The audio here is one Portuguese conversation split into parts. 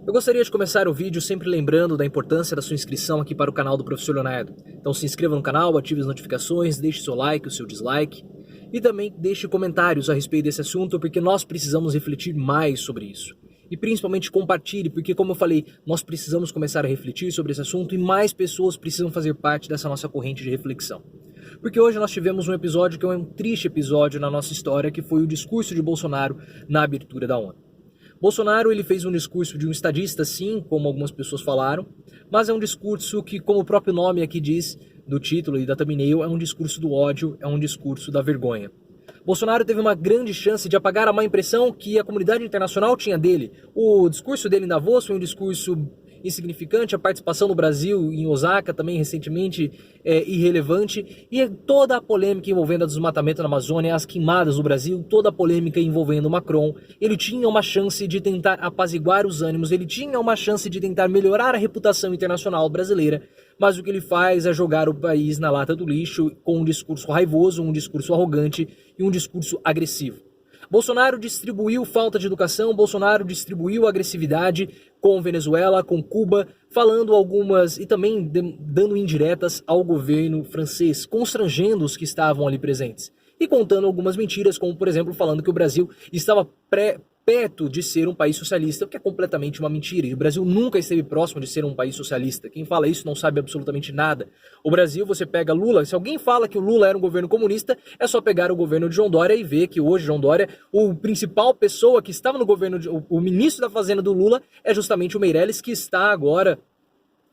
Eu gostaria de começar o vídeo sempre lembrando da importância da sua inscrição aqui para o canal do Professor Leonardo. Então se inscreva no canal, ative as notificações, deixe seu like, o seu dislike e também deixe comentários a respeito desse assunto, porque nós precisamos refletir mais sobre isso. E principalmente compartilhe, porque como eu falei, nós precisamos começar a refletir sobre esse assunto e mais pessoas precisam fazer parte dessa nossa corrente de reflexão. Porque hoje nós tivemos um episódio que é um triste episódio na nossa história, que foi o discurso de Bolsonaro na abertura da ONU. Bolsonaro ele fez um discurso de um estadista, sim, como algumas pessoas falaram, mas é um discurso que, como o próprio nome aqui diz, do título e da thumbnail, é um discurso do ódio, é um discurso da vergonha. Bolsonaro teve uma grande chance de apagar a má impressão que a comunidade internacional tinha dele. O discurso dele em Davos foi um discurso insignificante, a participação no Brasil em Osaka também recentemente é irrelevante, e toda a polêmica envolvendo o desmatamento na Amazônia, as queimadas no Brasil, toda a polêmica envolvendo Macron. Ele tinha uma chance de tentar apaziguar os ânimos, ele tinha uma chance de tentar melhorar a reputação internacional brasileira, mas o que ele faz é jogar o país na lata do lixo com um discurso raivoso, um discurso arrogante e um discurso agressivo. Bolsonaro distribuiu falta de educação, Bolsonaro distribuiu agressividade com Venezuela, com Cuba, falando algumas e também dando indiretas ao governo francês, constrangendo os que estavam ali presentes. E contando algumas mentiras, como por exemplo falando que o Brasil estava perto de ser um país socialista, o que é completamente uma mentira. E o Brasil nunca esteve próximo de ser um país socialista. Quem fala isso não sabe absolutamente nada. O Brasil, você pega Lula, se alguém fala que o Lula era um governo comunista, é só pegar o governo de João Dória e ver que hoje João Dória, o principal pessoa que estava no governo, o ministro da Fazenda do Lula, é justamente o Meirelles, que está agora...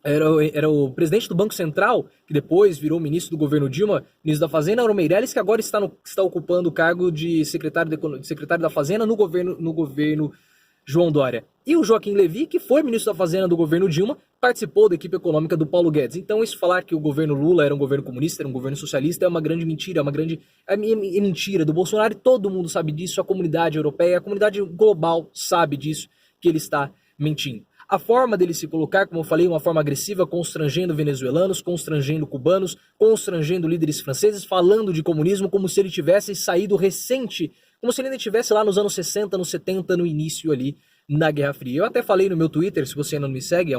Era o presidente do Banco Central, que depois virou ministro do governo Dilma, ministro da Fazenda, era o Meirelles, que agora está ocupando o cargo de secretário da Fazenda no governo João Dória. E o Joaquim Levy, que foi ministro da Fazenda do governo Dilma, participou da equipe econômica do Paulo Guedes. Então, isso falar que o governo Lula era um governo comunista, era um governo socialista, é uma grande mentira, é mentira do Bolsonaro, e todo mundo sabe disso, a comunidade europeia, a comunidade global sabe disso, que ele está mentindo. A forma dele se colocar, como eu falei, uma forma agressiva, constrangendo venezuelanos, constrangendo cubanos, constrangendo líderes franceses, falando de comunismo como se ele tivesse saído recente, como se ele ainda estivesse lá nos anos 60, nos 70, no início ali na Guerra Fria. Eu até falei no meu Twitter, se você ainda não me segue,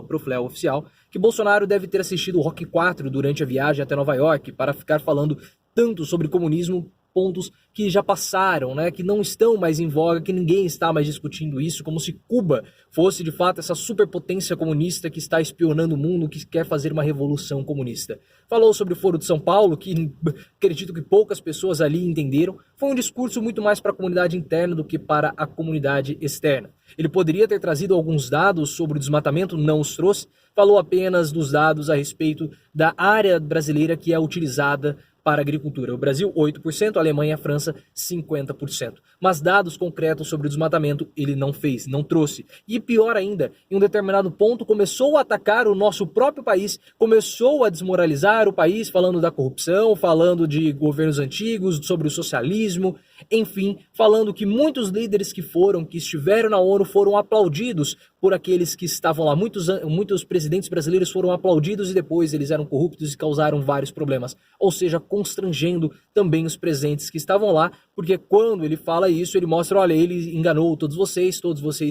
@profleoficial, que Bolsonaro deve ter assistido o Rock 4 durante a viagem até Nova York para ficar falando tanto sobre comunismo, pontos que já passaram, né, que não estão mais em voga, que ninguém está mais discutindo isso, como se Cuba fosse de fato essa superpotência comunista que está espionando o mundo, que quer fazer uma revolução comunista. Falou sobre o Foro de São Paulo, que acredito que poucas pessoas ali entenderam. Foi um discurso muito mais para a comunidade interna do que para a comunidade externa. Ele poderia ter trazido alguns dados sobre o desmatamento, não os trouxe, falou apenas dos dados a respeito da área brasileira que é utilizada para a agricultura. O Brasil, 8%, a Alemanha e a França, 50%. Mas dados concretos sobre o desmatamento ele não fez, não trouxe. E pior ainda, em um determinado ponto começou a atacar o nosso próprio país, começou a desmoralizar o país, falando da corrupção, falando de governos antigos, sobre o socialismo, enfim, falando que muitos líderes que estiveram na ONU foram aplaudidos por aqueles que estavam lá. Muitos presidentes brasileiros foram aplaudidos e depois eles eram corruptos e causaram vários problemas. Ou seja, constrangendo também os presentes que estavam lá, porque quando ele fala isso, ele mostra, olha, ele enganou todos vocês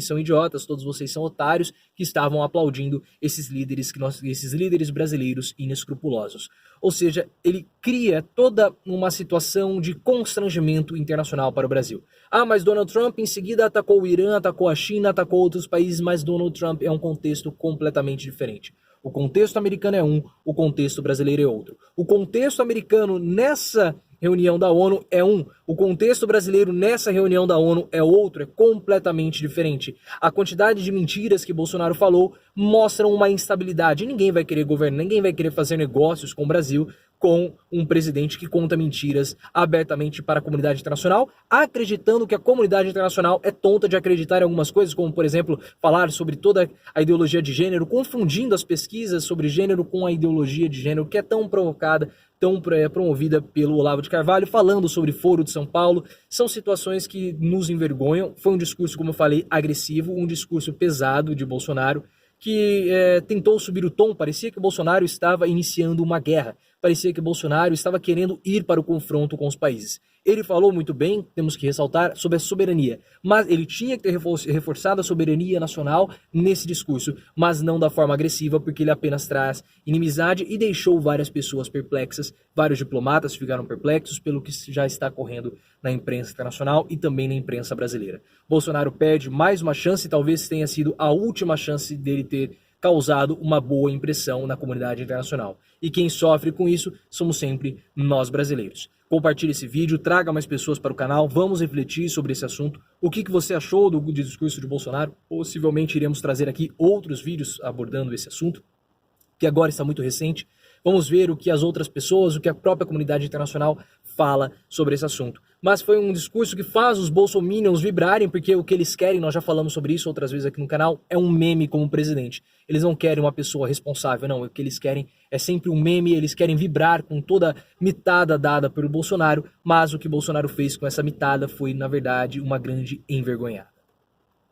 são idiotas, todos vocês são otários, que estavam aplaudindo esses líderes brasileiros inescrupulosos. Ou seja, ele cria toda uma situação de constrangimento internacional para o Brasil. Ah, mas Donald Trump em seguida atacou o Irã, atacou a China, atacou outros países, mas Donald Trump é um contexto completamente diferente. O contexto americano é um, o contexto brasileiro é outro. O contexto americano nessa reunião da ONU é um, o contexto brasileiro nessa reunião da ONU é outro, é completamente diferente. A quantidade de mentiras que Bolsonaro falou mostram uma instabilidade. Ninguém vai querer governar, ninguém vai querer fazer negócios com o Brasil com um presidente que conta mentiras abertamente para a comunidade internacional, acreditando que a comunidade internacional é tonta de acreditar em algumas coisas, como, por exemplo, falar sobre toda a ideologia de gênero, confundindo as pesquisas sobre gênero com a ideologia de gênero, que é tão provocada, tão promovida pelo Olavo de Carvalho, falando sobre Foro de São Paulo. São situações que nos envergonham. Foi um discurso, como eu falei, agressivo, um discurso pesado de Bolsonaro, que tentou subir o tom, parecia que o Bolsonaro estava iniciando uma guerra. parecia que Bolsonaro estava querendo ir para o confronto com os países. Ele falou muito bem, temos que ressaltar, sobre a soberania, mas ele tinha que ter reforçado a soberania nacional nesse discurso, mas não da forma agressiva, porque ele apenas traz inimizade e deixou várias pessoas perplexas, vários diplomatas ficaram perplexos pelo que já está correndo na imprensa internacional e também na imprensa brasileira. Bolsonaro perde mais uma chance, talvez tenha sido a última chance dele ter causado uma boa impressão na comunidade internacional. E quem sofre com isso somos sempre nós brasileiros. Compartilhe esse vídeo, traga mais pessoas para o canal, vamos refletir sobre esse assunto. O que você achou do discurso de Bolsonaro? Possivelmente iremos trazer aqui outros vídeos abordando esse assunto, que agora está muito recente. Vamos ver o que as outras pessoas, o que a própria comunidade internacional fala sobre esse assunto. Mas foi um discurso que faz os bolsominions vibrarem, porque o que eles querem, nós já falamos sobre isso outras vezes aqui no canal, é um meme como presidente. Eles não querem uma pessoa responsável, não. O que eles querem é sempre um meme, eles querem vibrar com toda mitada dada pelo Bolsonaro, mas o que Bolsonaro fez com essa mitada foi, na verdade, uma grande envergonhada.